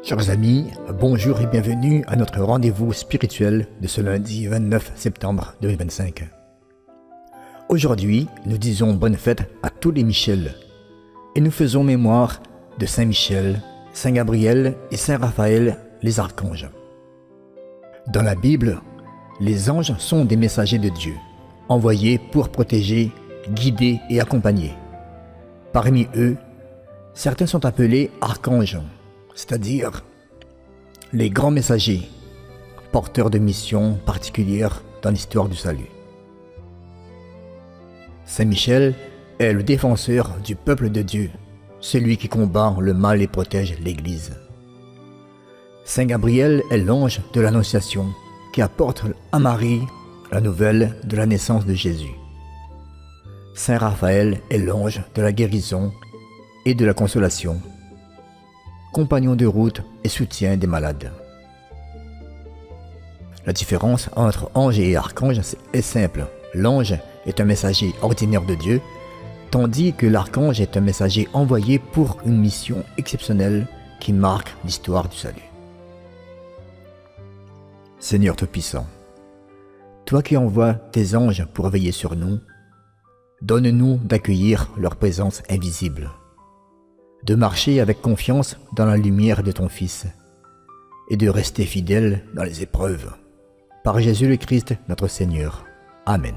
Chers amis, bonjour et bienvenue à notre rendez-vous spirituel de ce lundi 29 septembre 2025. Aujourd'hui, nous disons bonne fête à tous les Michel et nous faisons mémoire de Saint Michel, Saint Gabriel et Saint Raphaël, les archanges. Dans la Bible, les anges sont des messagers de Dieu, envoyés pour protéger, guider et accompagner. Parmi eux, certains sont appelés archanges, c'est-à-dire les grands messagers, porteurs de missions particulières dans l'histoire du salut. Saint Michel est le défenseur du peuple de Dieu, celui qui combat le mal et protège l'Église. Saint Gabriel est l'ange de l'Annonciation qui apporte à Marie la nouvelle de la naissance de Jésus. Saint Raphaël est l'ange de la guérison et de la consolation, compagnon de route et soutien des malades. La différence entre ange et archange est simple. L'ange est un messager ordinaire de Dieu, tandis que l'archange est un messager envoyé pour une mission exceptionnelle qui marque l'histoire du salut. Seigneur Tout-Puissant, toi qui envoies tes anges pour veiller sur nous, donne-nous d'accueillir leur présence invisible, de marcher avec confiance dans la lumière de ton Fils et de rester fidèle dans les épreuves. Par Jésus le Christ, notre Seigneur. Amen.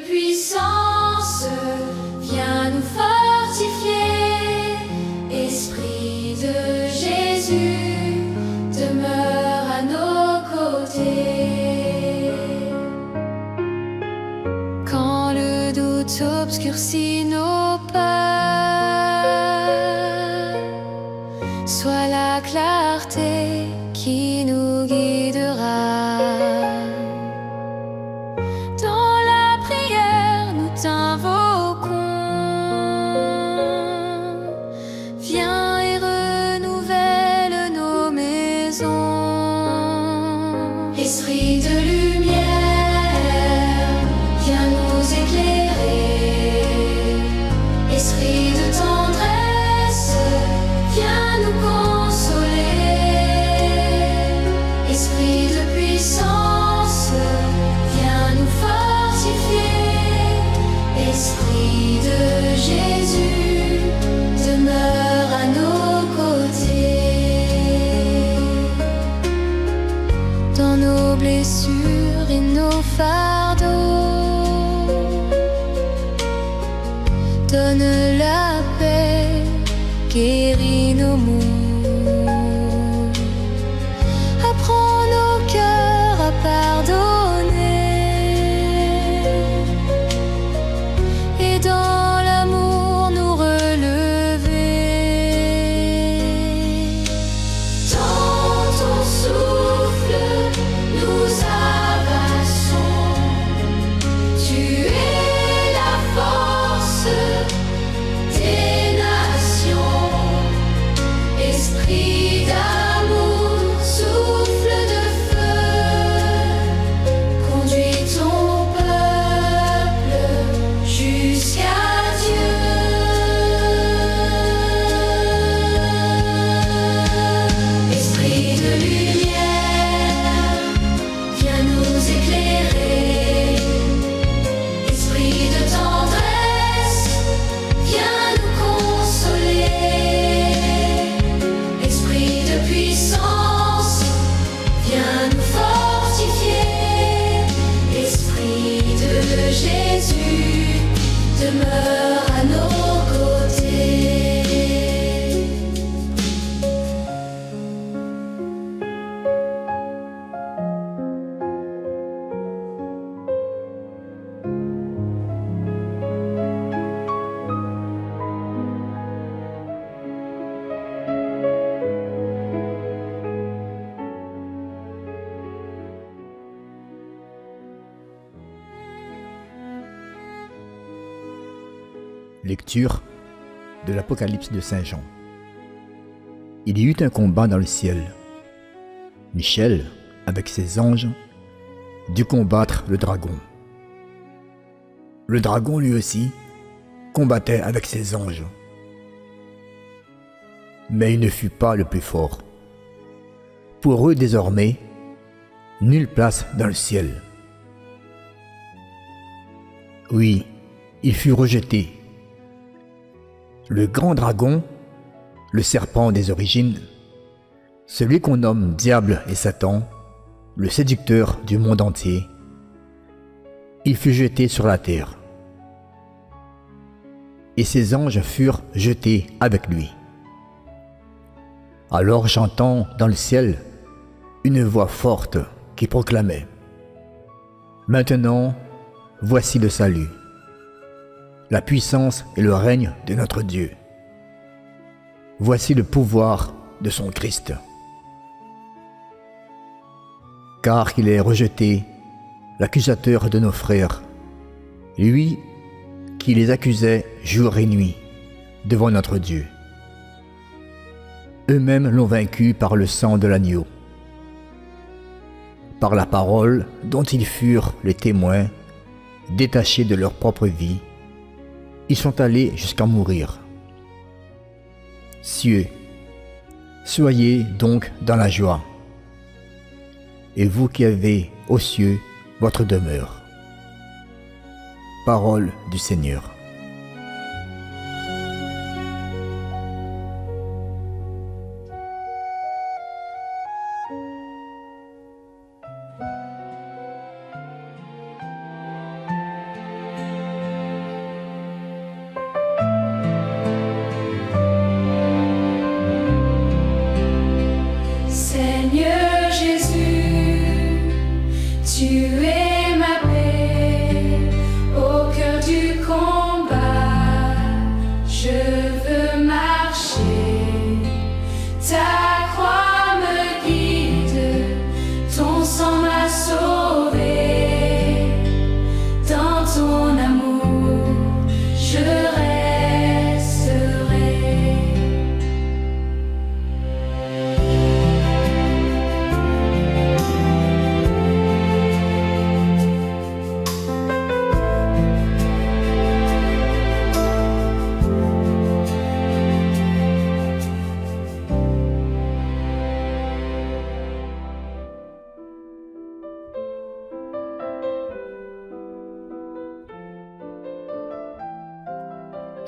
Puissance, viens nous fortifier. Esprit de Jésus, demeure à nos côtés. Quand le doute obscurcit nos pas, sois la clarté qui nous guidera. T'invoquons, viens et renouvelle nos maisons. Esprit de lumière, viens nous éclairer. Esprit de tendresse, viens nous consoler. Esprit de puissance, viens nous fortifier. Esprit de Jésus, demeure à nos côtés. Dans nos blessures et nos fardeaux, donne la paix, guéris nos maux. Apprends nos cœurs à pardonner. Dans l'amour nous relever. Dans ton souffle nous avançons. Tu es la force des nations. Lecture de l'Apocalypse de Saint Jean. Il y eut un combat dans le ciel. Michel, avec ses anges, dut combattre le dragon. Le dragon, lui aussi, combattait avec ses anges. Mais il ne fut pas le plus fort. Pour eux, désormais, nulle place dans le ciel. Oui, il fut rejeté. Le grand dragon, le serpent des origines, celui qu'on nomme Diable et Satan, le séducteur du monde entier, il fut jeté sur la terre. Et ses anges furent jetés avec lui. Alors j'entends dans le ciel une voix forte qui proclamait : Maintenant, voici le salut, la puissance et le règne de notre Dieu. Voici le pouvoir de son Christ. Car il est rejeté, l'accusateur de nos frères, lui qui les accusait jour et nuit devant notre Dieu. Eux-mêmes l'ont vaincu par le sang de l'agneau, par la parole dont ils furent les témoins, détachés de leur propre vie. Ils sont allés jusqu'à mourir. Cieux, soyez donc dans la joie, et vous qui avez aux cieux votre demeure. Parole du Seigneur. Seigneur Jésus, tu es ma paix au cœur du combat. Je veux marcher, ta croix me guide, ton sang m'a sauvé. Dans ton amour, je resterai.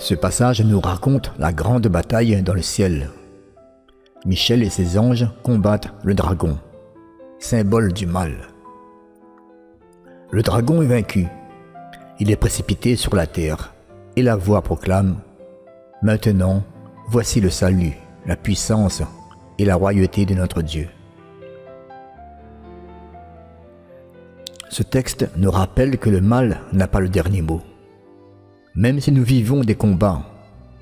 Ce passage nous raconte la grande bataille dans le ciel. Michel et ses anges combattent le dragon, symbole du mal. Le dragon est vaincu. Il est précipité sur la terre et la voix proclame : Maintenant, voici le salut, la puissance et la royauté de notre Dieu. Ce texte nous rappelle que le mal n'a pas le dernier mot. Même si nous vivons des combats,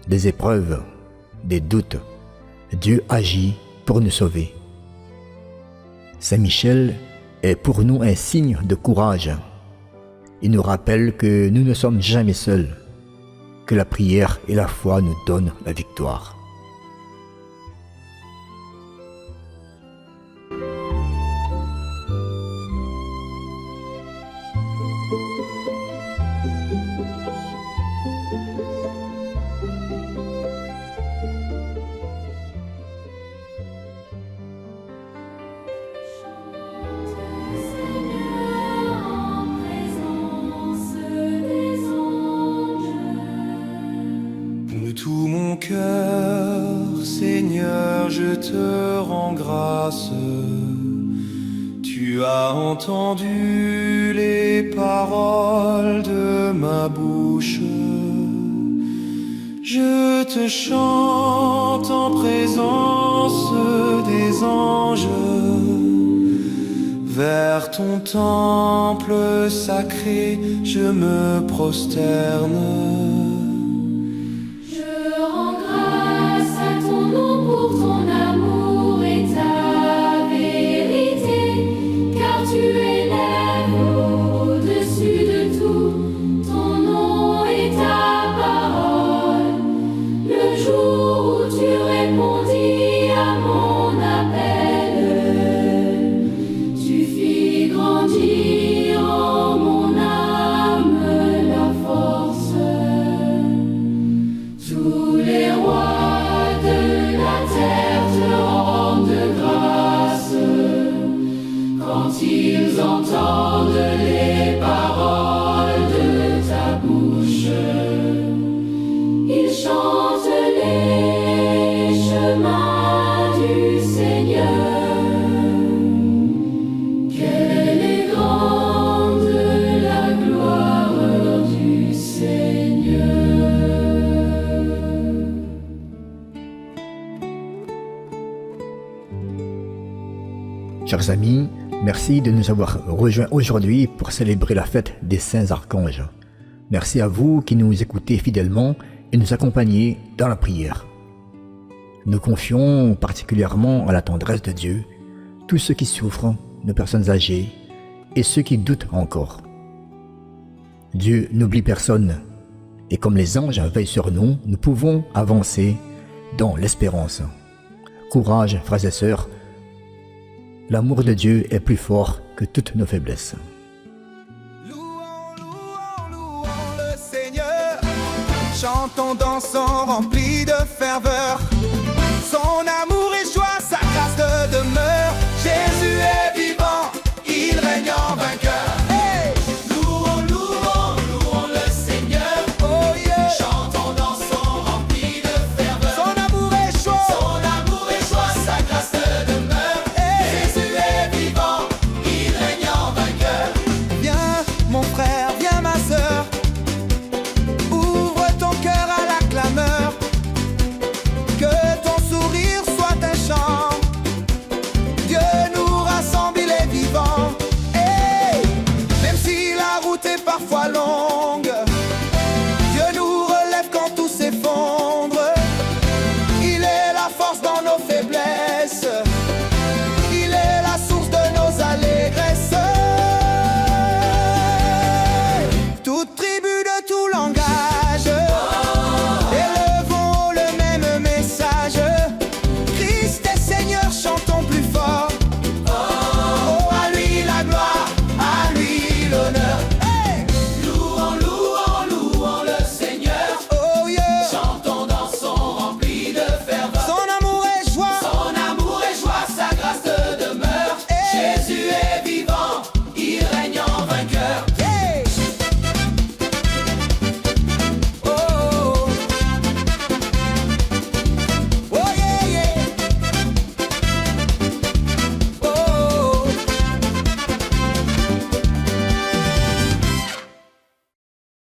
des épreuves, des doutes, Dieu agit pour nous sauver. Saint Michel est pour nous un signe de courage. Il nous rappelle que nous ne sommes jamais seuls, que la prière et la foi nous donnent la victoire. De tout mon cœur, Seigneur, je te rends grâce. Tu as entendu les paroles de ma bouche. Je te chante en présence des anges. Vers ton temple sacré, je me prosterne. Au-dessus de tout, ton nom et ta parole. Chers amis, merci de nous avoir rejoints aujourd'hui pour célébrer la fête des saints archanges. Merci à vous qui nous écoutez fidèlement et nous accompagnez dans la prière. Nous confions particulièrement à la tendresse de Dieu tous ceux qui souffrent, nos personnes âgées et ceux qui doutent encore. Dieu n'oublie personne et comme les anges veillent sur nous, nous pouvons avancer dans l'espérance. Courage, frères et sœurs, l'amour de Dieu est plus fort que toutes nos faiblesses. Louons, louons, louons le Seigneur. Chantons, dansons, remplis de ferveur. Son amour